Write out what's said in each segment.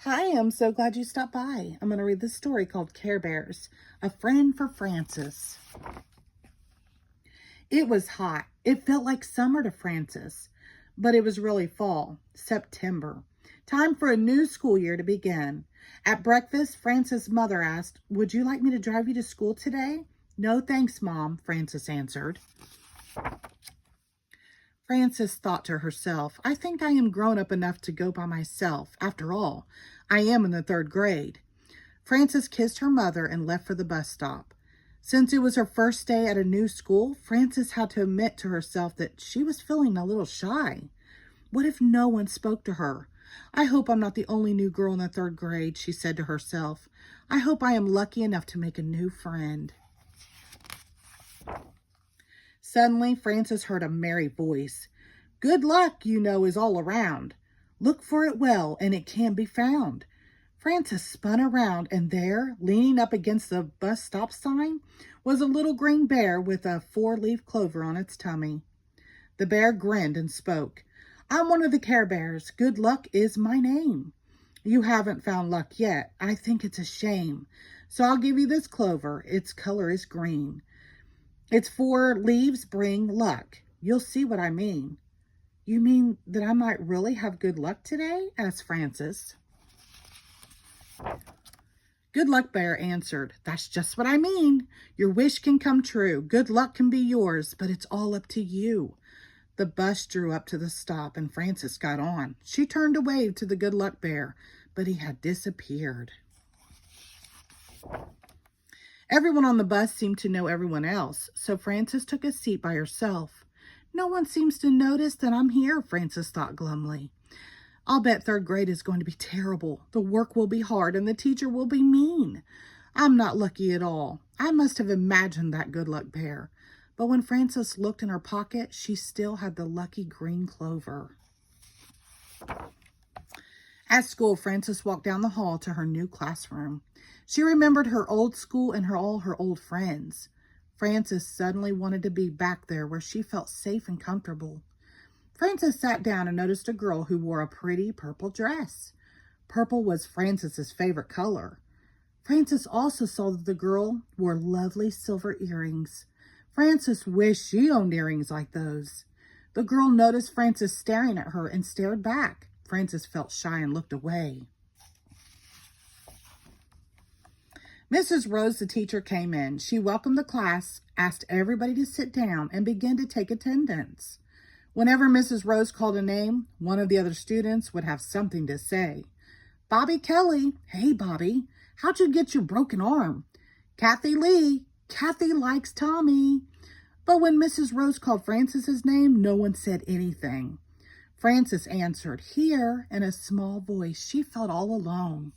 Hi, I'm so glad you stopped by. I'm going to read this story called Care Bears, A Friend for Francis. It was hot. It felt like summer to Francis, but it was really fall, September. Time for a new school year to begin. At breakfast, Francis' mother asked, "Would you like me to drive you to school today?" "No, thanks, Mom," Francis answered. Frances thought to herself, "I think I am grown up enough to go by myself. After all, I am in the third grade." Frances kissed her mother and left for the bus stop. Since it was her first day at a new school, Frances had to admit to herself that she was feeling a little shy. What if no one spoke to her? "I hope I'm not the only new girl in the third grade," she said to herself. "I hope I am lucky enough to make a new friend." Suddenly, Frances heard a merry voice. "Good luck, you know, is all around. Look for it well, and it can be found." Frances spun around, and there, leaning up against the bus stop sign, was a little green bear with a four-leaf clover on its tummy. The bear grinned and spoke. "I'm one of the Care Bears. Good luck is my name. You haven't found luck yet. I think it's a shame. So I'll give you this clover. Its color is green. Its four leaves bring luck. You'll see what I mean." "You mean that I might really have good luck today?" asked Frances. Good Luck Bear answered, "That's just what I mean. Your wish can come true. Good luck can be yours, but it's all up to you." The bus drew up to the stop and Frances got on. She turned to wave to the Good Luck Bear, but he had disappeared. Everyone on the bus seemed to know everyone else, so Frances took a seat by herself. "No one seems to notice that I'm here," Frances thought glumly. "I'll bet third grade is going to be terrible. The work will be hard and the teacher will be mean. I'm not lucky at all. I must have imagined that Good Luck Bear." But when Frances looked in her pocket, she still had the lucky green clover. At school, Frances walked down the hall to her new classroom. She remembered her old school and all her old friends. Frances suddenly wanted to be back there where she felt safe and comfortable. Frances sat down and noticed a girl who wore a pretty purple dress. Purple was Frances's favorite color. Frances also saw that the girl wore lovely silver earrings. Frances wished she owned earrings like those. The girl noticed Frances staring at her and stared back. Frances felt shy and looked away. Mrs. Rose, the teacher, came in. She welcomed the class, asked everybody to sit down, and began to take attendance. Whenever Mrs. Rose called a name, one of the other students would have something to say. "Bobby Kelly." "Hey, Bobby, how'd you get your broken arm?" "Kathy Lee." "Kathy likes Tommy." But when Mrs. Rose called Frances's name, no one said anything. Frances answered, "Here," in a small voice. She felt all alone.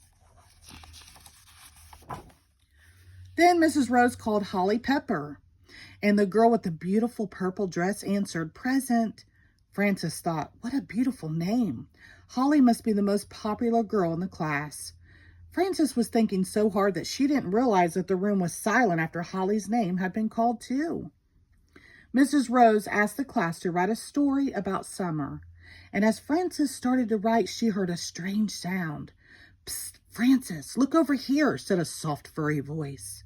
Then Mrs. Rose called Holly Pepper, and the girl with the beautiful purple dress answered, "Present." Frances thought, what a beautiful name. Holly must be the most popular girl in the class. Frances was thinking so hard that she didn't realize that the room was silent after Holly's name had been called too. Mrs. Rose asked the class to write a story about summer, and as Frances started to write, she heard a strange sound. "Psst, Frances, look over here," said a soft, furry voice.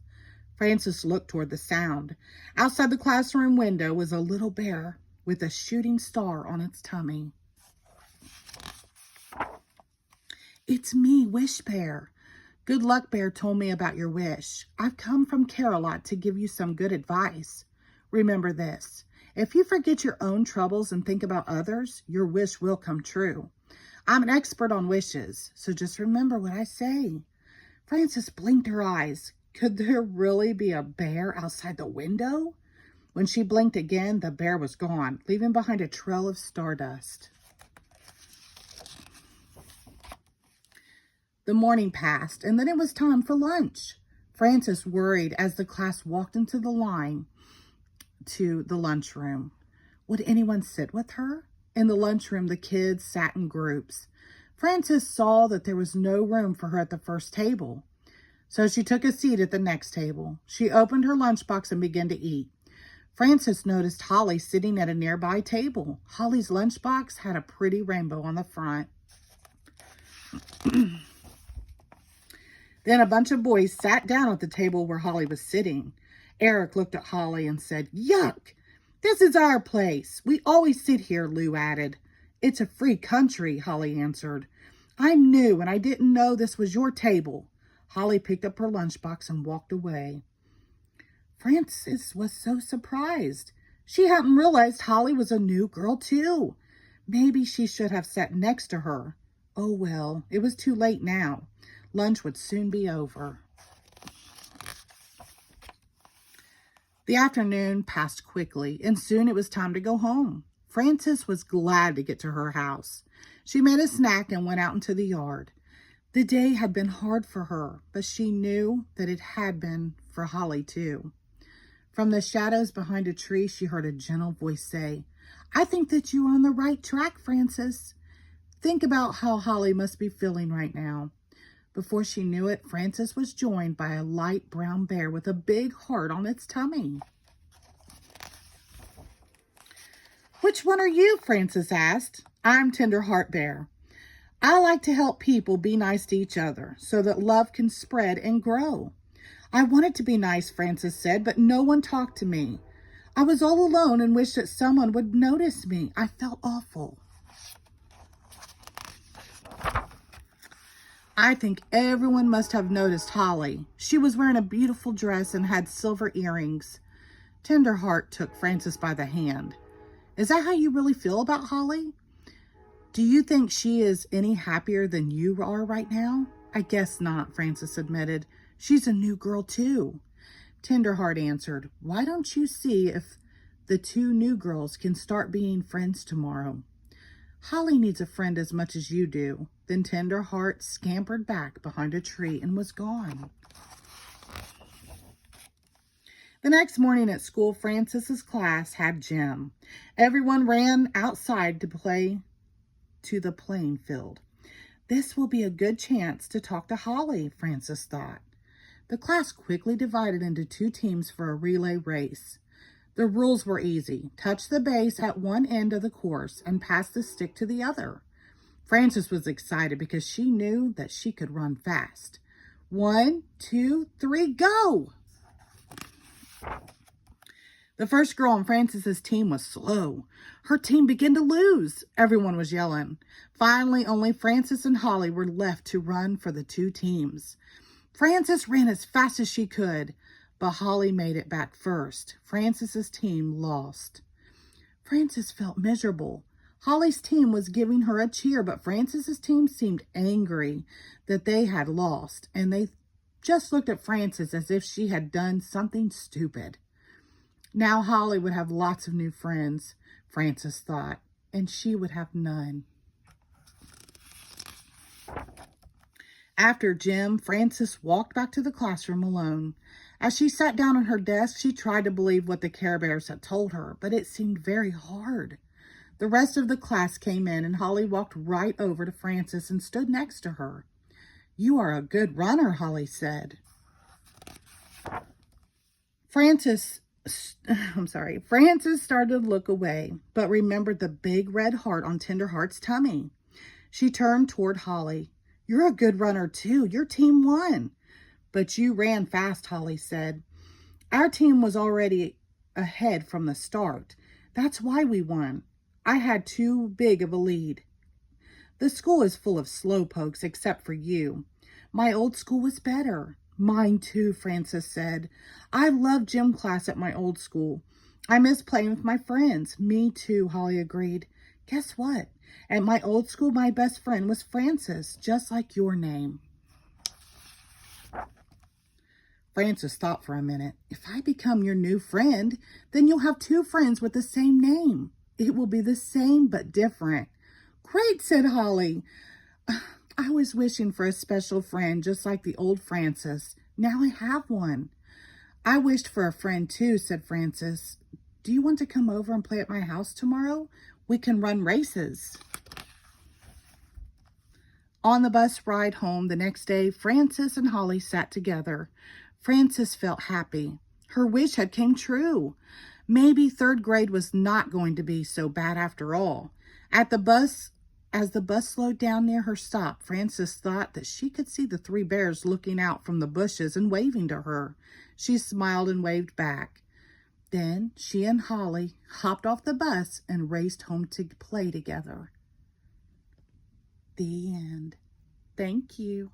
Frances looked toward the sound. Outside the classroom window was a little bear with a shooting star on its tummy. "It's me, Wish Bear. Good Luck Bear told me about your wish. I've come from Carolot to give you some good advice. Remember this. If you forget your own troubles and think about others, your wish will come true. I'm an expert on wishes, so just remember what I say." Frances blinked her eyes. Could there really be a bear outside the window? When she blinked again, the bear was gone, leaving behind a trail of stardust. The morning passed, and then it was time for lunch. Frances worried as the class walked into the line to the lunchroom. Would anyone sit with her? In the lunchroom, the kids sat in groups. Frances saw that there was no room for her at the first table, so she took a seat at the next table. She opened her lunchbox and began to eat. Frances noticed Holly sitting at a nearby table. Holly's lunchbox had a pretty rainbow on the front. Then a bunch of boys sat down at the table where Holly was sitting. Eric looked at Holly and said, "Yuck! This is our place. We always sit here," Lou added. "It's a free country," Holly answered. "I'm new and I didn't know this was your table." Holly picked up her lunchbox and walked away. Frances was so surprised. She hadn't realized Holly was a new girl too. Maybe she should have sat next to her. Oh well, it was too late now. Lunch would soon be over. The afternoon passed quickly, and soon it was time to go home. Frances was glad to get to her house. She made a snack and went out into the yard. The day had been hard for her, but she knew that it had been for Holly too. From the shadows behind a tree, she heard a gentle voice say, "I think that you are on the right track, Frances. Think about how Holly must be feeling right now." Before she knew it, Frances was joined by a light brown bear with a big heart on its tummy. "Which one are you?" Frances asked. "I'm Tender Heart Bear. I like to help people be nice to each other so that love can spread and grow." "I wanted to be nice," Frances said, "but no one talked to me. I was all alone and wished that someone would notice me. I felt awful." "I think everyone must have noticed Holly. She was wearing a beautiful dress and had silver earrings." Tenderheart took Frances by the hand. "Is that how you really feel about Holly? Do you think she is any happier than you are right now?" "I guess not," Frances admitted. "She's a new girl too." Tenderheart answered, "Why don't you see if the two new girls can start being friends tomorrow? Holly needs a friend as much as you do." Then Tenderheart scampered back behind a tree and was gone. The next morning at school, Frances's class had gym. Everyone ran outside to play to the playing field. "This will be a good chance to talk to Holly," Frances thought. The class quickly divided into two teams for a relay race. The rules were easy. Touch the base at one end of the course and pass the stick to the other. Frances was excited because she knew that she could run fast. 1, 2, 3, go! The first girl on Frances's team was slow. Her team began to lose. Everyone was yelling. Finally, only Frances and Holly were left to run for the two teams. Frances ran as fast as she could, but Holly made it back first. Frances's team lost. Frances felt miserable. Holly's team was giving her a cheer, but Frances's team seemed angry that they had lost, and they just looked at Frances as if she had done something stupid. Now Holly would have lots of new friends, Frances thought, and she would have none. After gym, Frances walked back to the classroom alone. As she sat down at her desk, she tried to believe what the Care Bears had told her, but it seemed very hard. The rest of the class came in, and Holly walked right over to Frances and stood next to her. "You are a good runner," Holly said. Frances started to look away, but remembered the big red heart on Tenderheart's tummy. She turned toward Holly. "You're a good runner too. Your team won." "But you ran fast," Holly said. "Our team was already ahead from the start. That's why we won. I had too big of a lead. The school is full of slowpokes except for you. My old school was better." "Mine too," Frances said. "I loved gym class at my old school. I miss playing with my friends." "Me too," Holly agreed. "Guess what? At my old school, my best friend was Frances, just like your name." Frances thought for a minute. "If I become your new friend, then you'll have two friends with the same name. It will be the same but different." "Great," said Holly. "I was wishing for a special friend just like the old Frances. Now I have one." "I wished for a friend too," said Frances. "Do you want to come over and play at my house tomorrow? We can run races." On the bus ride home the next day, Frances and Holly sat together. Frances felt happy. Her wish had came true. Maybe third grade was not going to be so bad after all. At the bus As the bus slowed down near her stop, Frances thought that she could see the three bears looking out from the bushes and waving to her. She smiled and waved back. Then she and Holly hopped off the bus and raced home to play together. The end. Thank you.